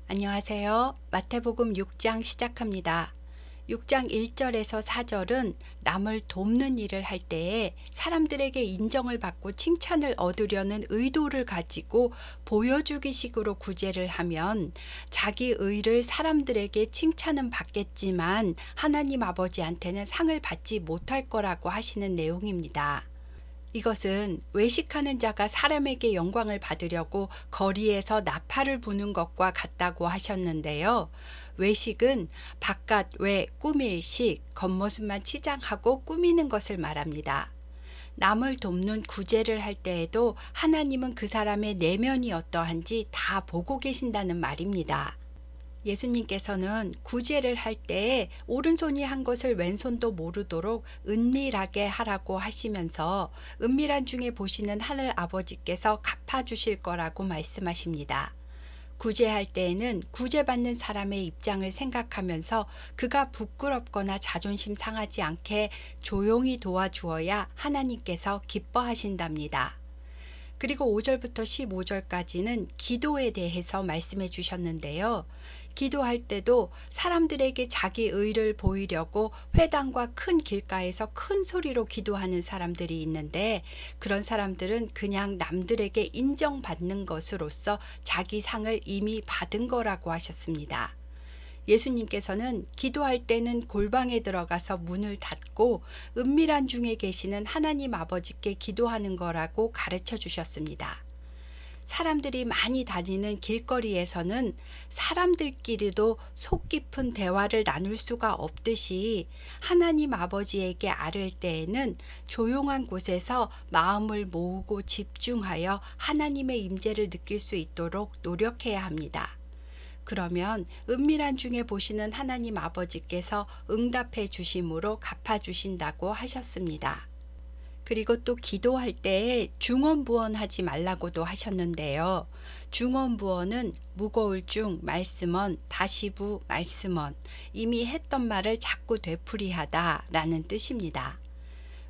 안녕하세요. 마태복음 6장 시작합니다. 6장 1절에서 4절은 남을 돕는 일을 할 때에 사람들에게 인정을 받고 칭찬을 얻으려는 의도를 가지고 보여주기식으로 구제를 하면 자기 의를 사람들에게 칭찬은 받겠지만 하나님 아버지한테는 상을 받지 못할 거라고 하시는 내용입니다. 이것은 외식하는 자가 사람에게 영광을 받으려고 거리에서 나팔을 부는 것과 같다고 하셨는데요. 외식은 바깥 외 꾸밀 식, 겉모습만 치장하고 꾸미는 것을 말합니다. 남을 돕는 구제를 할 때에도 하나님은 그 사람의 내면이 어떠한지 다 보고 계신다는 말입니다. 예수님께서는 구제를 할 때에 오른손이 한 것을 왼손도 모르도록 은밀하게 하라고 하시면서 은밀한 중에 보시는 하늘 아버지께서 갚아주실 거라고 말씀하십니다. 구제할 때에는 구제받는 사람의 입장을 생각하면서 그가 부끄럽거나 자존심 상하지 않게 조용히 도와주어야 하나님께서 기뻐하신답니다. 그리고 5절부터 15절까지는 기도에 대해서 말씀해 주셨는데요. 기도할 때도 사람들에게 자기 의를 보이려고 회당과 큰 길가에서 큰 소리로 기도하는 사람들이 있는데 그런 사람들은 그냥 남들에게 인정받는 것으로서 자기 상을 이미 받은 거라고 하셨습니다. 예수님께서는 기도할 때는 골방에 들어가서 문을 닫고 은밀한 중에 계시는 하나님 아버지께 기도하는 거라고 가르쳐 주셨습니다. 사람들이 많이 다니는 길거리에서는 사람들끼리도 속 깊은 대화를 나눌 수가 없듯이 하나님 아버지에게 아를 때에는 조용한 곳에서 마음을 모으고 집중하여 하나님의 임재를 느낄 수 있도록 노력해야 합니다. 그러면 은밀한 중에 보시는 하나님 아버지께서 응답해 주심으로 갚아주신다고 하셨습니다. 그리고 또 기도할 때에 중언부언하지 말라고도 하셨는데요. 중언부언은 무거울 중 말씀언 다시부 말씀언 이미 했던 말을 자꾸 되풀이하다 라는 뜻입니다.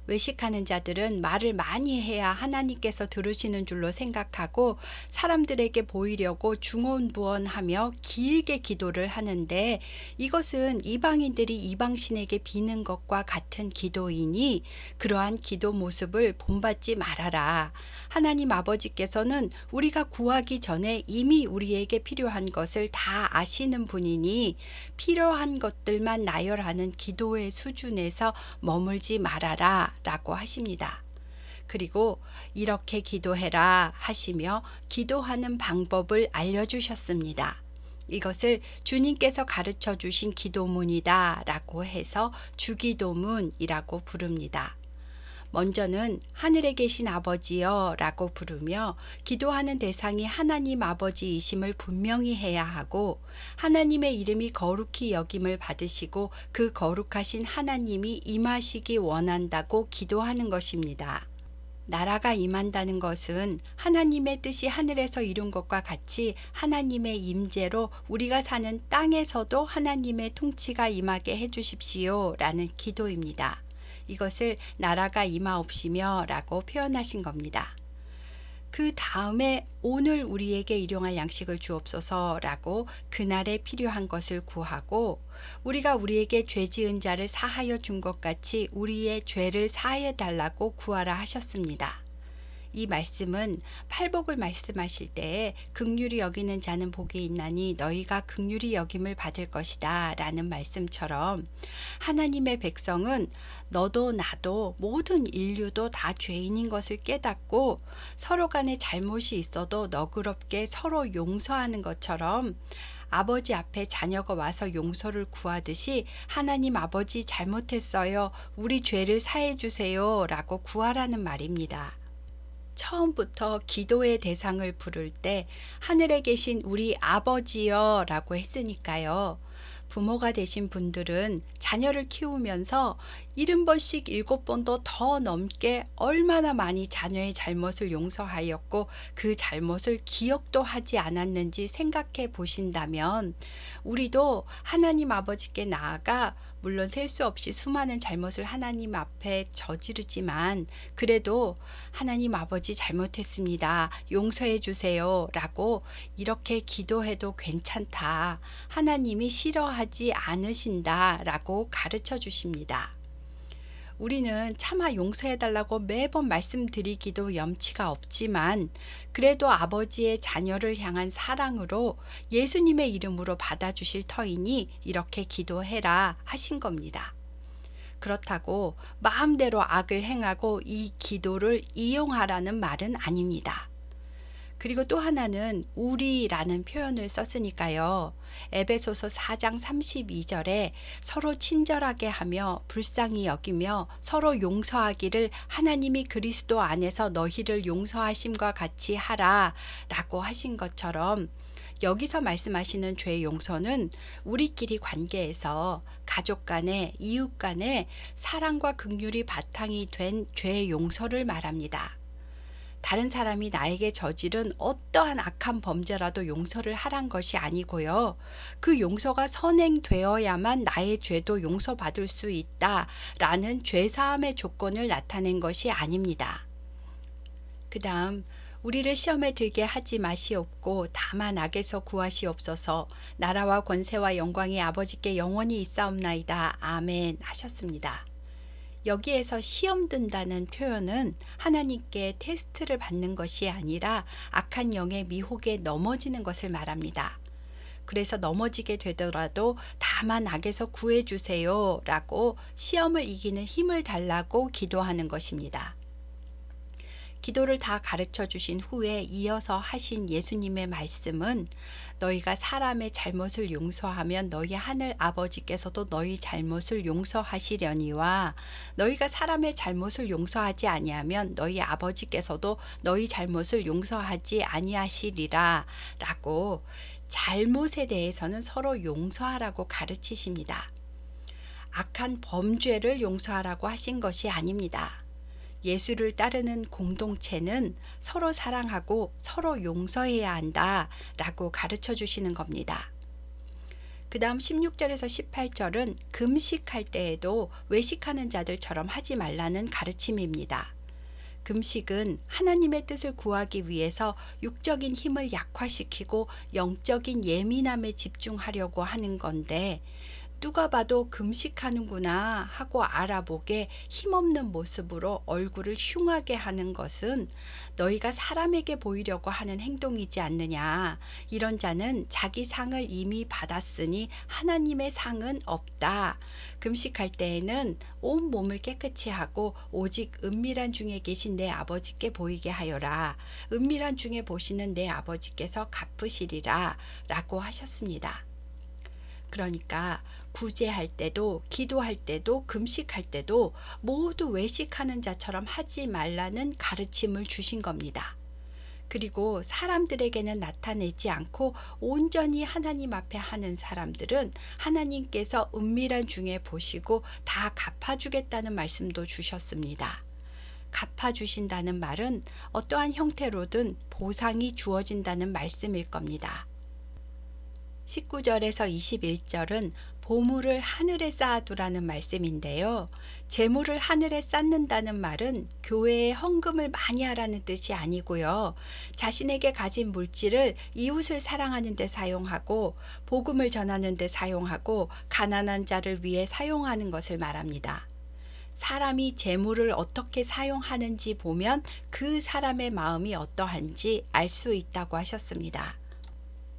외식하는 자들은 말을 많이 해야 하나님께서 들으시는 줄로 생각하고 사람들에게 보이려고 중언부언하며 길게 기도를 하는데 이것은 이방인들이 이방신에게 비는 것과 같은 기도이니 그러한 기도 모습을 본받지 말아라. 하나님 아버지께서는 우리가 구하기 전에 이미 우리에게 필요한 것을 다 아시는 분이니 필요한 것들만 나열하는 기도의 수준에서 머물지 말아라 라고 하십니다. 그리고 이렇게 기도해라 하시며 기도하는 방법을 알려주셨습니다. 이것을 주님께서 가르쳐 주신 기도문이다 라고 해서 주기도문이라고 부릅니다. 먼저는 하늘에 계신 아버지여 라고 부르며 기도하는 대상이 하나님 아버지이심을 분명히 해야 하고 하나님의 이름이 거룩히 여김을 받으시고 그 거룩하신 하나님이 임하시기 원한다고 기도하는 것입니다. 나라가 임한다는 것은 하나님의 뜻이 하늘에서 이룬 것과 같이 하나님의 임재로 우리가 사는 땅에서도 하나님의 통치가 임하게 해주십시오 라는 기도입니다. 이것을 나라가 임하옵시며 라고 표현하신 겁니다. 그 다음에 오늘 우리에게 일용할 양식을 주옵소서 라고 그날에 필요한 것을 구하고 우리가 우리에게 죄 지은 자를 사하여 준 것 같이 우리의 죄를 사해 달라고 구하라 하셨습니다. 이 말씀은 팔복을 말씀하실 때에 긍휼히 여기는 자는 복이 있나니 너희가 긍휼히 여김을 받을 것이다 라는 말씀처럼 하나님의 백성은 너도 나도 모든 인류도 다 죄인인 것을 깨닫고 서로 간에 잘못이 있어도 너그럽게 서로 용서하는 것처럼 아버지 앞에 자녀가 와서 용서를 구하듯이 하나님 아버지 잘못했어요. 우리 죄를 사해 주세요 라고 구하라는 말입니다. 처음부터 기도의 대상을 부를 때 하늘에 계신 우리 아버지여 라고 했으니까요. 부모가 되신 분들은 자녀를 키우면서 70번씩 7번도 더 넘게 얼마나 많이 자녀의 잘못을 용서하였고 그 잘못을 기억도 하지 않았는지 생각해 보신다면 우리도 하나님 아버지께 나아가 물론 셀 수 없이 수많은 잘못을 하나님 앞에 저지르지만 그래도 하나님 아버지 잘못했습니다. 용서해 주세요. 라고 이렇게 기도해도 괜찮다. 하나님이 싫어하지 않으신다. 라고 가르쳐 주십니다. 우리는 차마 용서해달라고 매번 말씀드리기도 염치가 없지만 그래도 아버지의 자녀를 향한 사랑으로 예수님의 이름으로 받아주실 터이니 이렇게 기도해라 하신 겁니다. 그렇다고 마음대로 악을 행하고 이 기도를 이용하라는 말은 아닙니다. 그리고 또 하나는 우리라는 표현을 썼으니까요. 에베소서 4장 32절에 서로 친절하게 하며 불쌍히 여기며 서로 용서하기를 하나님이 그리스도 안에서 너희를 용서하심과 같이 하라 라고 하신 것처럼 여기서 말씀하시는 죄 용서는 우리끼리 관계에서 가족 간에 이웃 간에 사랑과 긍휼이 바탕이 된 죄 용서를 말합니다. 다른 사람이 나에게 저지른 어떠한 악한 범죄라도 용서를 하란 것이 아니고요. 그 용서가 선행되어야만 나의 죄도 용서받을 수 있다라는 죄사함의 조건을 나타낸 것이 아닙니다. 그 다음 우리를 시험에 들게 하지 마시옵고 다만 악에서 구하시옵소서. 나라와 권세와 영광이 아버지께 영원히 있사옵나이다. 아멘 하셨습니다. 여기에서 시험 든다는 표현은 하나님께 테스트를 받는 것이 아니라 악한 영의 미혹에 넘어지는 것을 말합니다. 그래서 넘어지게 되더라도 다만 악에서 구해주세요 라고 시험을 이기는 힘을 달라고 기도하는 것입니다. 기도를 다 가르쳐 주신 후에 이어서 하신 예수님의 말씀은 너희가 사람의 잘못을 용서하면 너희 하늘 아버지께서도 너희 잘못을 용서하시려니와 너희가 사람의 잘못을 용서하지 아니하면 너희 아버지께서도 너희 잘못을 용서하지 아니하시리라 라고 잘못에 대해서는 서로 용서하라고 가르치십니다. 악한 범죄를 용서하라고 하신 것이 아닙니다. 예수를 따르는 공동체는 서로 사랑하고 서로 용서해야 한다 라고 가르쳐 주시는 겁니다. 그 다음 16절에서 18절은 금식할 때에도 외식하는 자들처럼 하지 말라는 가르침입니다. 금식은 하나님의 뜻을 구하기 위해서 육적인 힘을 약화시키고 영적인 예민함에 집중하려고 하는 건데 누가 봐도 금식하는구나 하고 알아보게 힘없는 모습으로 얼굴을 흉하게 하는 것은 너희가 사람에게 보이려고 하는 행동이지 않느냐. 이런 자는 자기 상을 이미 받았으니 하나님의 상은 없다. 금식할 때에는 온 몸을 깨끗이 하고 오직 은밀한 중에 계신 내 아버지께 보이게 하여라. 은밀한 중에 보시는 내 아버지께서 갚으시리라 라고 하셨습니다. 그러니까 구제할 때도 기도할 때도 금식할 때도 모두 외식하는 자처럼 하지 말라는 가르침을 주신 겁니다. 그리고 사람들에게는 나타내지 않고 온전히 하나님 앞에 하는 사람들은 하나님께서 은밀한 중에 보시고 다 갚아주겠다는 말씀도 주셨습니다. 갚아주신다는 말은 어떠한 형태로든 보상이 주어진다는 말씀일 겁니다. 19절에서 21절은 보물을 하늘에 쌓아두라는 말씀인데요. 재물을 하늘에 쌓는다는 말은 교회에 헌금을 많이 하라는 뜻이 아니고요. 자신에게 가진 물질을 이웃을 사랑하는 데 사용하고 복음을 전하는 데 사용하고 가난한 자를 위해 사용하는 것을 말합니다. 사람이 재물을 어떻게 사용하는지 보면 그 사람의 마음이 어떠한지 알 수 있다고 하셨습니다.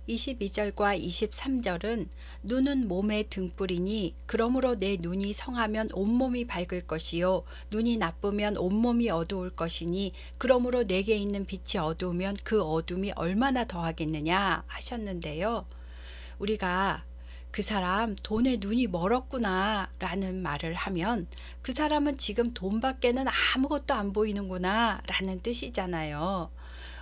22절과 23절은 눈은 몸의 등불이니 그러므로 내 눈이 성하면 온몸이 밝을 것이요 눈이 나쁘면 온몸이 어두울 것이니 그러므로 내게 있는 빛이 어두우면 그 어둠이 얼마나 더하겠느냐 하셨는데요. 우리가 그 사람 돈에 눈이 멀었구나 라는 말을 하면 그 사람은 지금 돈밖에는 아무것도 안 보이는구나 라는 뜻이잖아요.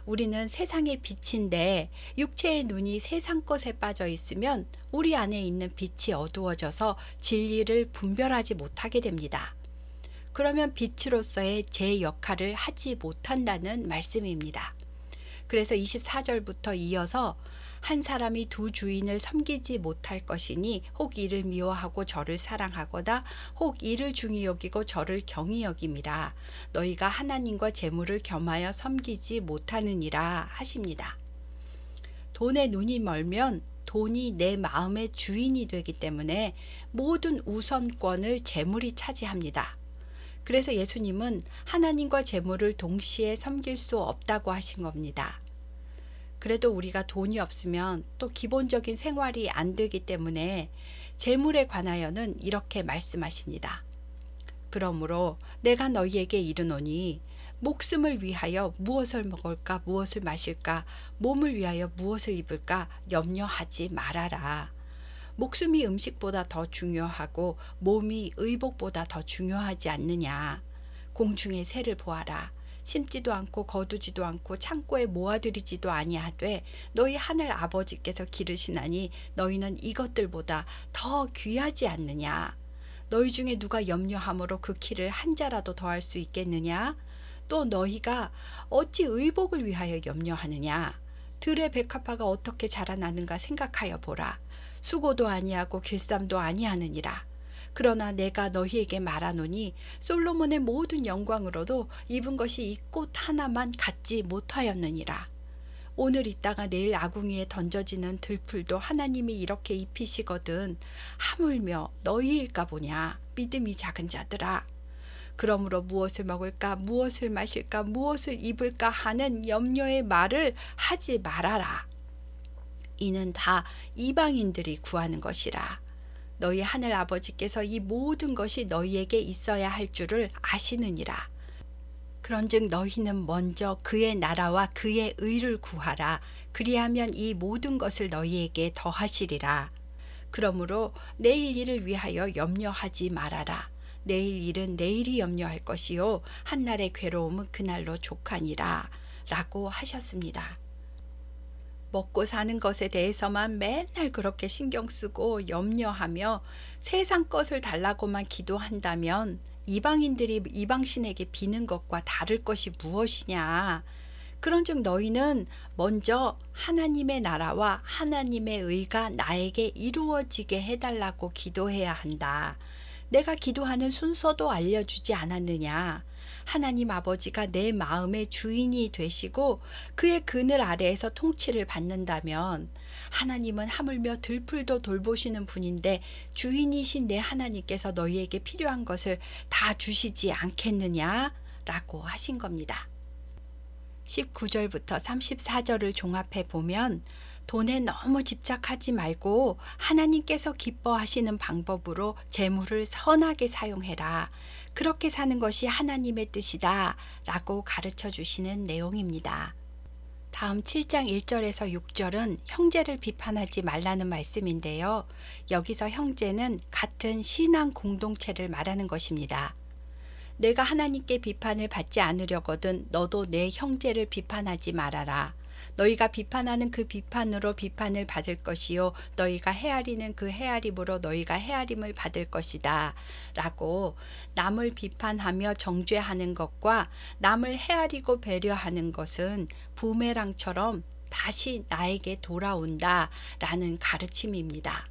우리는 세상의 빛인데 육체의 눈이 세상 것에 빠져 있으면 우리 안에 있는 빛이 어두워져서 진리를 분별하지 못하게 됩니다. 그러면 빛으로서의 제 역할을 하지 못한다는 말씀입니다. 그래서 24절부터 이어서 한 사람이 두 주인을 섬기지 못할 것이니 혹 이를 미워하고 저를 사랑하거나 혹 이를 중히 여기고 저를 경히 여김이라. 너희가 하나님과 재물을 겸하여 섬기지 못하느니라 하십니다. 돈에 눈이 멀면 돈이 내 마음의 주인이 되기 때문에 모든 우선권을 재물이 차지합니다. 그래서 예수님은 하나님과 재물을 동시에 섬길 수 없다고 하신 겁니다. 그래도 우리가 돈이 없으면 또 기본적인 생활이 안 되기 때문에 재물에 관하여는 이렇게 말씀하십니다. 그러므로 내가 너희에게 이르노니 목숨을 위하여 무엇을 먹을까 무엇을 마실까 몸을 위하여 무엇을 입을까 염려하지 말아라. 목숨이 음식보다 더 중요하고 몸이 의복보다 더 중요하지 않느냐. 공중의 새를 보아라. 심지도 않고 거두지도 않고 창고에 모아들이지도 아니하되 너희 하늘 아버지께서 기르시나니 너희는 이것들보다 더 귀하지 않느냐. 너희 중에 누가 염려함으로 그 키를 한 자라도 더할 수 있겠느냐. 또 너희가 어찌 의복을 위하여 염려하느냐. 들의 백합화가 어떻게 자라나는가 생각하여 보라. 수고도 아니하고 길쌈도 아니하느니라. 그러나 내가 너희에게 말하노니 솔로몬의 모든 영광으로도 입은 것이 이 꽃 하나만 갖지 못하였느니라. 오늘 있다가 내일 아궁이에 던져지는 들풀도 하나님이 이렇게 입히시거든 하물며 너희일까 보냐. 믿음이 작은 자들아. 그러므로 무엇을 먹을까 무엇을 마실까 무엇을 입을까 하는 염려의 말을 하지 말아라. 이는 다 이방인들이 구하는 것이라. 너희 하늘 아버지께서 이 모든 것이 너희에게 있어야 할 줄을 아시느니라. 그런즉 너희는 먼저 그의 나라와 그의 의를 구하라. 그리하면 이 모든 것을 너희에게 더하시리라. 그러므로 내일 일을 위하여 염려하지 말아라. 내일 일은 내일이 염려할 것이요 한날의 괴로움은 그날로 족하니라 라고 하셨습니다. 먹고 사는 것에 대해서만 맨날 그렇게 신경 쓰고 염려하며 세상 것을 달라고만 기도한다면 이방인들이 이방신에게 비는 것과 다를 것이 무엇이냐. 그런즉 너희는 먼저 하나님의 나라와 하나님의 의가 나에게 이루어지게 해달라고 기도해야 한다. 내가 기도하는 순서도 알려주지 않았느냐. 하나님 아버지가 내 마음의 주인이 되시고 그의 그늘 아래에서 통치를 받는다면 하나님은 하물며 들풀도 돌보시는 분인데 주인이신 내 하나님께서 너희에게 필요한 것을 다 주시지 않겠느냐 라고 하신 겁니다. 19절부터 34절을 종합해 보면 돈에 너무 집착하지 말고 하나님께서 기뻐하시는 방법으로 재물을 선하게 사용해라. 그렇게 사는 것이 하나님의 뜻이다 라고 가르쳐 주시는 내용입니다. 다음 7장 1절에서 6절은 형제를 비판하지 말라는 말씀인데요. 여기서 형제는 같은 신앙 공동체를 말하는 것입니다. 내가 하나님께 비판을 받지 않으려거든 너도 내 형제를 비판하지 말아라. 너희가 비판하는 그 비판으로 비판을 받을 것이요 너희가 헤아리는 그 헤아림으로 너희가 헤아림을 받을 것이다 라고 남을 비판하며 정죄하는 것과 남을 헤아리고 배려하는 것은 부메랑처럼 다시 나에게 돌아온다 라는 가르침입니다.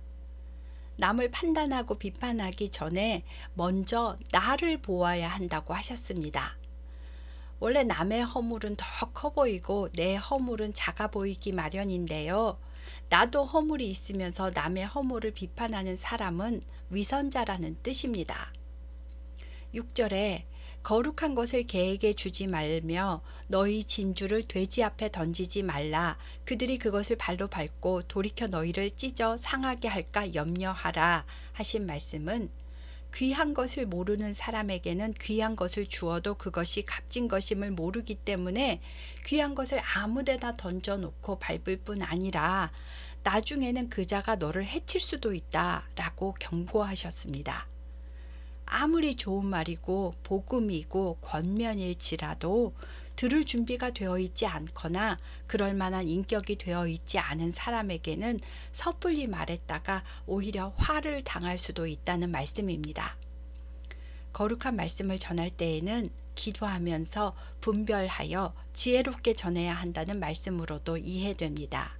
남을 판단하고 비판하기 전에 먼저 나를 보아야 한다고 하셨습니다. 원래 남의 허물은 더 커 보이고 내 허물은 작아 보이기 마련인데요. 나도 허물이 있으면서 남의 허물을 비판하는 사람은 위선자라는 뜻입니다. 6절에 거룩한 것을 개에게 주지 말며 너희 진주를 돼지 앞에 던지지 말라. 그들이 그것을 발로 밟고 돌이켜 너희를 찢어 상하게 할까 염려하라 하신 말씀은 귀한 것을 모르는 사람에게는 귀한 것을 주어도 그것이 값진 것임을 모르기 때문에 귀한 것을 아무데나 던져놓고 밟을 뿐 아니라 나중에는 그 자가 너를 해칠 수도 있다라고 경고하셨습니다. 아무리 좋은 말이고 복음이고 권면일지라도 들을 준비가 되어 있지 않거나 그럴 만한 인격이 되어 있지 않은 사람에게는 섣불리 말했다가 오히려 화를 당할 수도 있다는 말씀입니다. 거룩한 말씀을 전할 때에는 기도하면서 분별하여 지혜롭게 전해야 한다는 말씀으로도 이해됩니다.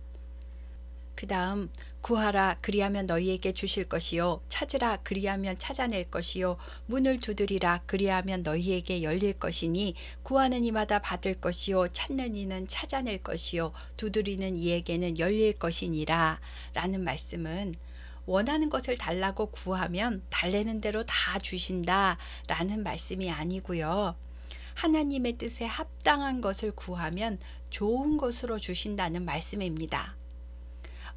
그 다음 구하라 그리하면 너희에게 주실 것이요 찾으라 그리하면 찾아낼 것이요 문을 두드리라 그리하면 너희에게 열릴 것이니 구하는 이마다 받을 것이요 찾는 이는 찾아낼 것이요 두드리는 이에게는 열릴 것이니라 라는 말씀은 원하는 것을 달라고 구하면 달래는 대로 다 주신다 라는 말씀이 아니고요. 하나님의 뜻에 합당한 것을 구하면 좋은 것으로 주신다는 말씀입니다.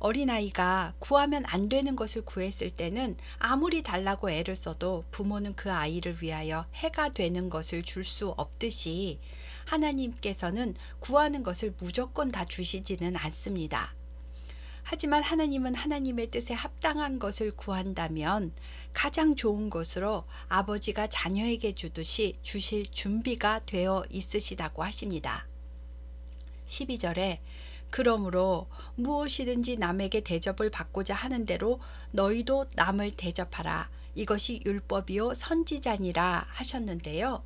어린아이가 구하면 안 되는 것을 구했을 때는 아무리 달라고 애를 써도 부모는 그 아이를 위하여 해가 되는 것을 줄 수 없듯이 하나님께서는 구하는 것을 무조건 다 주시지는 않습니다. 하지만 하나님은 하나님의 뜻에 합당한 것을 구한다면 가장 좋은 것으로 아버지가 자녀에게 주듯이 주실 준비가 되어 있으시다고 하십니다. 12절에 그러므로 무엇이든지 남에게 대접을 받고자 하는 대로 너희도 남을 대접하라. 이것이 율법이요 선지자니라 하셨는데요.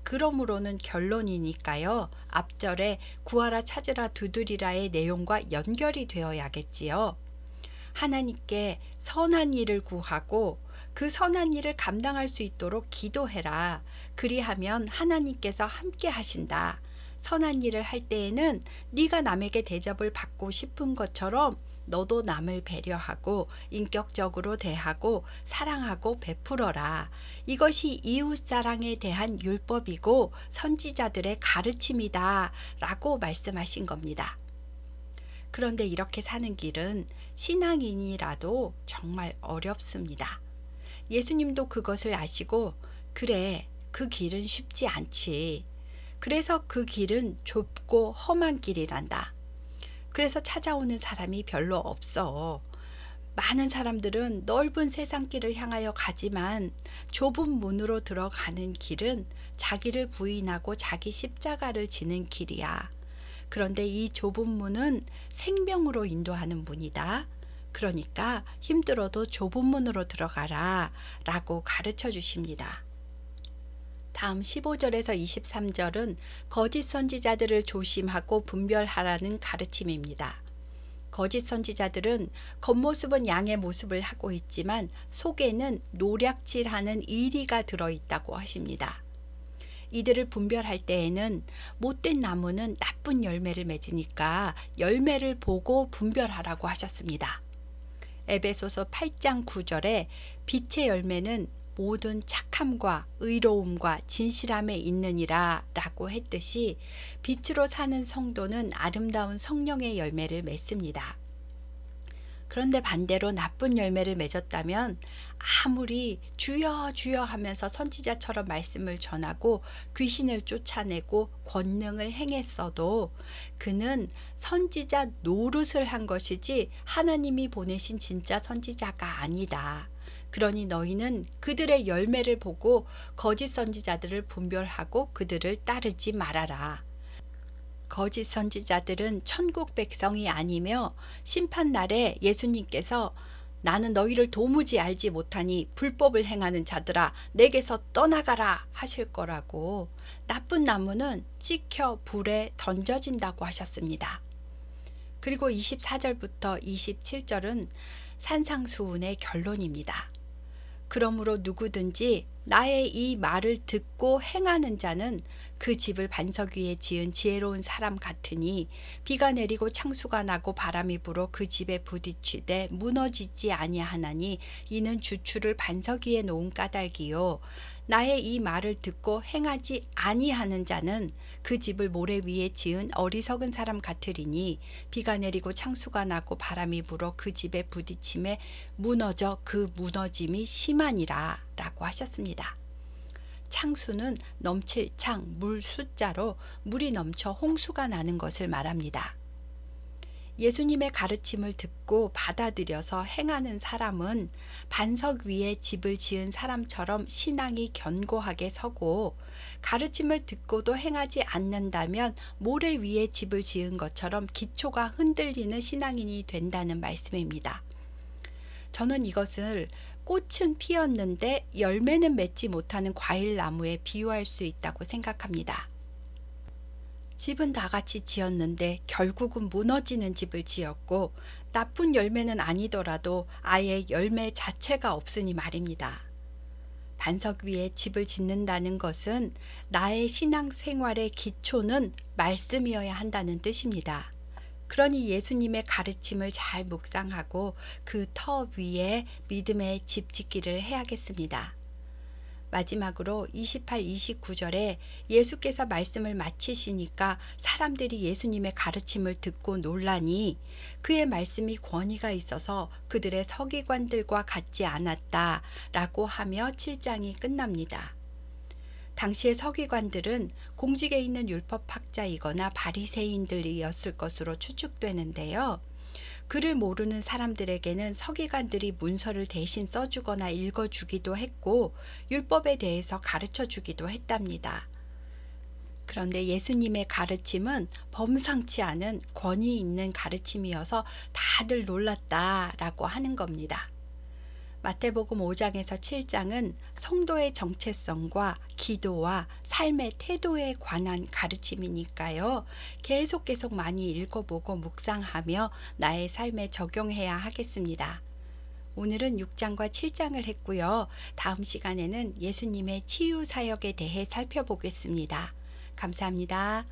그러므로는 결론이니까요. 앞절에 구하라 찾으라 두드리라의 내용과 연결이 되어야겠지요. 하나님께 선한 일을 구하고 그 선한 일을 감당할 수 있도록 기도해라. 그리하면 하나님께서 함께 하신다. 선한 일을 할 때에는 네가 남에게 대접을 받고 싶은 것처럼 너도 남을 배려하고 인격적으로 대하고 사랑하고 베풀어라. 이것이 이웃사랑에 대한 율법이고 선지자들의 가르침이다 라고 말씀하신 겁니다. 그런데 이렇게 사는 길은 신앙인이라도 정말 어렵습니다. 예수님도 그것을 아시고 그래 그 길은 쉽지 않지. 그래서 그 길은 좁고 험한 길이란다. 그래서 찾아오는 사람이 별로 없어. 많은 사람들은 넓은 세상길을 향하여 가지만 좁은 문으로 들어가는 길은 자기를 부인하고 자기 십자가를 지는 길이야. 그런데 이 좁은 문은 생명으로 인도하는 문이다. 그러니까 힘들어도 좁은 문으로 들어가라 라고 가르쳐 주십니다. 다음 15절에서 23절은 거짓 선지자들을 조심하고 분별하라는 가르침입니다. 거짓 선지자들은 겉모습은 양의 모습을 하고 있지만 속에는 노략질하는 의리가 들어있다고 하십니다. 이들을 분별할 때에는 못된 나무는 나쁜 열매를 맺으니까 열매를 보고 분별하라고 하셨습니다. 에베소서 8장 9절에 빛의 열매는 모든 착함과 의로움과 진실함에 있느니라 라고 했듯이 빛으로 사는 성도는 아름다운 성령의 열매를 맺습니다. 그런데 반대로 나쁜 열매를 맺었다면 아무리 주여 주여 하면서 선지자처럼 말씀을 전하고 귀신을 쫓아내고 권능을 행했어도 그는 선지자 노릇을 한 것이지 하나님이 보내신 진짜 선지자가 아니다. 그러니 너희는 그들의 열매를 보고 거짓 선지자들을 분별하고 그들을 따르지 말아라. 거짓 선지자들은 천국 백성이 아니며 심판날에 예수님께서 나는 너희를 도무지 알지 못하니 불법을 행하는 자들아 내게서 떠나가라 하실 거라고 나쁜 나무는 찍혀 불에 던져진다고 하셨습니다. 그리고 24절부터 27절은 산상수훈의 결론입니다. 그러므로 누구든지 나의 이 말을 듣고 행하는 자는 그 집을 반석 위에 지은 지혜로운 사람 같으니 비가 내리고 창수가 나고 바람이 불어 그 집에 부딪히되 무너지지 아니하나니 이는 주추를 반석 위에 놓은 까닭이요 나의 이 말을 듣고 행하지 아니하는 자는 그 집을 모래 위에 지은 어리석은 사람 같으리니 비가 내리고 창수가 나고 바람이 불어 그 집에 부딪힘에 무너져 그 무너짐이 심하니라 라고 하셨습니다. 창수는 넘칠 창, 물 숫자로 물이 넘쳐 홍수가 나는 것을 말합니다. 예수님의 가르침을 듣고 받아들여서 행하는 사람은 반석 위에 집을 지은 사람처럼 신앙이 견고하게 서고, 가르침을 듣고도 행하지 않는다면 모래 위에 집을 지은 것처럼 기초가 흔들리는 신앙인이 된다는 말씀입니다. 저는 이것을 꽃은 피었는데 열매는 맺지 못하는 과일나무에 비유할 수 있다고 생각합니다. 집은 다 같이 지었는데 결국은 무너지는 집을 지었고, 나쁜 열매는 아니더라도 아예 열매 자체가 없으니 말입니다. 반석 위에 집을 짓는다는 것은 나의 신앙생활의 기초는 말씀이어야 한다는 뜻입니다. 그러니 예수님의 가르침을 잘 묵상하고 그 터 위에 믿음의 집 짓기를 해야겠습니다. 마지막으로 28, 29절에 예수께서 말씀을 마치시니까 사람들이 예수님의 가르침을 듣고 놀라니 그의 말씀이 권위가 있어서 그들의 서기관들과 같지 않았다 라고 하며 7장이 끝납니다. 당시의 서기관들은 공직에 있는 율법학자이거나 바리새인들이었을 것으로 추측되는데요. 글을 모르는 사람들에게는 서기관들이 문서를 대신 써주거나 읽어주기도 했고, 율법에 대해서 가르쳐주기도 했답니다. 그런데 예수님의 가르침은 범상치 않은 권위 있는 가르침이어서 다들 놀랐다라고 하는 겁니다. 마태복음 5장에서 7장은 성도의 정체성과 기도와 삶의 태도에 관한 가르침이니까요. 계속 많이 읽어보고 묵상하며 나의 삶에 적용해야 하겠습니다. 오늘은 6장과 7장을 했고요. 다음 시간에는 예수님의 치유 사역에 대해 살펴보겠습니다. 감사합니다.